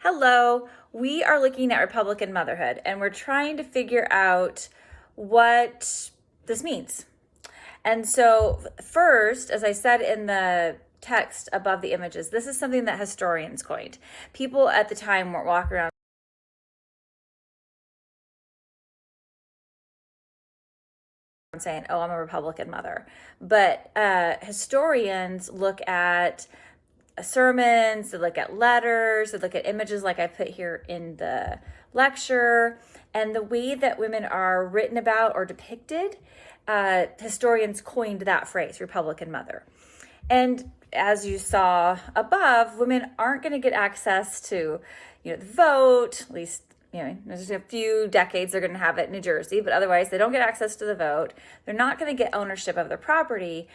Hello, we are looking at Republican motherhood and we're trying to figure out what this means. And so, first, as I said in the text above the images, this is something that historians coined. People at the time weren't walking around saying, "Oh, I'm a Republican mother," but historians look at sermons, they look at letters, they look at images like I put here in the lecture, and the way that women are written about or depicted. Historians coined that phrase, Republican mother. And as you saw above, women aren't going to get access to, the vote, at least there's a few decades they're going to have it in New Jersey, but otherwise they don't get access to the vote. They're not going to get ownership of their property.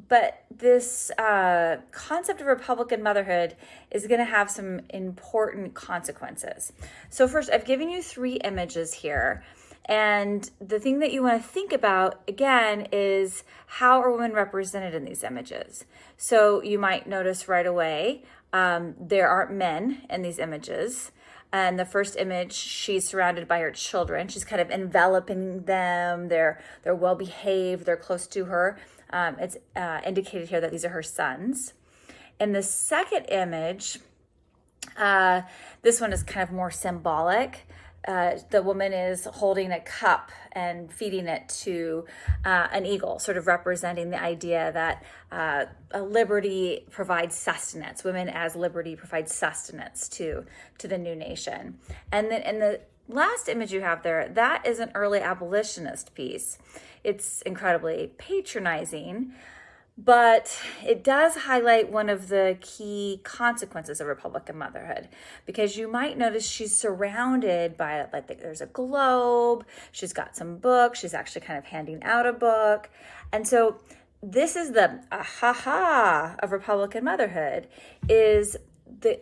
But this concept of Republican motherhood is going to have some important consequences. So first, I've given you 3 images here. And the thing that you want to think about, again, is how are women represented in these images? So you might notice right away, there aren't men in these images. And the first image, she's surrounded by her children. She's kind of enveloping them. They're well behaved. They're close to her. It's indicated here that these are her sons. In the second image, this one is kind of more symbolic. The woman is holding a cup and feeding it to an eagle, sort of representing the idea that a liberty provides sustenance. Women as liberty provides sustenance to the new nation. And then in the last image you have there, that is an early abolitionist piece. It's incredibly patronizing, but it does highlight one of the key consequences of Republican motherhood, because you might notice she's surrounded by, there's a globe, she's got some books, she's actually kind of handing out a book. And so this is the aha of Republican motherhood, is the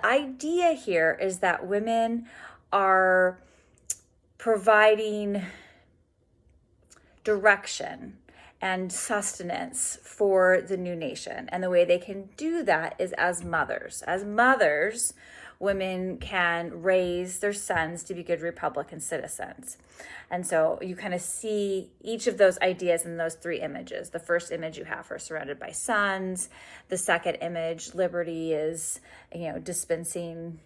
idea here is that women are providing direction and sustenance for the new nation. And the way they can do that is as mothers. As mothers, women can raise their sons to be good Republican citizens. And so you kind of see each of those ideas in those 3 images. The first image, you have her surrounded by sons. The second image, liberty is, dispensing,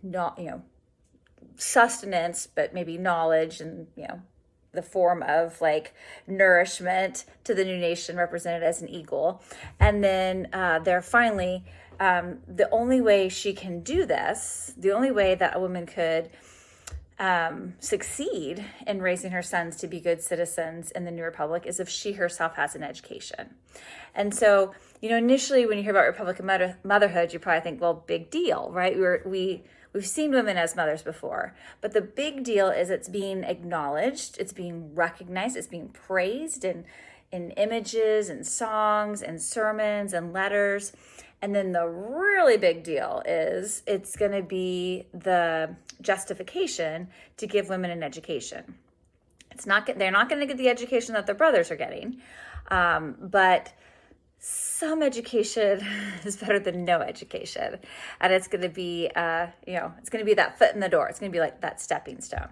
sustenance, but maybe knowledge and, the form of nourishment to the new nation, represented as an eagle. And then they're finally, the only way she can do this, the only way that a woman could succeed in raising her sons to be good citizens in the new republic is if she herself has an education. And so, initially when you hear about Republican motherhood, you probably think, well, big deal, right? We've seen women as mothers before, but the big deal is it's being acknowledged, it's being recognized, it's being praised in images and songs and sermons and letters. And then the really big deal is it's going to be the justification to give women an education. They're not going to get the education that their brothers are getting, but some education is better than no education. And it's going to be, it's going to be that foot in the door. It's going to be like that stepping stone.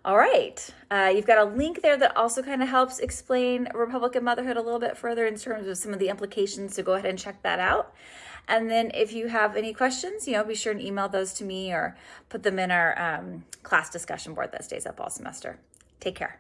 All right. You've got a link there that also kind of helps explain Republican motherhood a little bit further in terms of some of the implications. So go ahead and check that out. And then if you have any questions, be sure and email those to me or put them in our class discussion board that stays up all semester. Take care.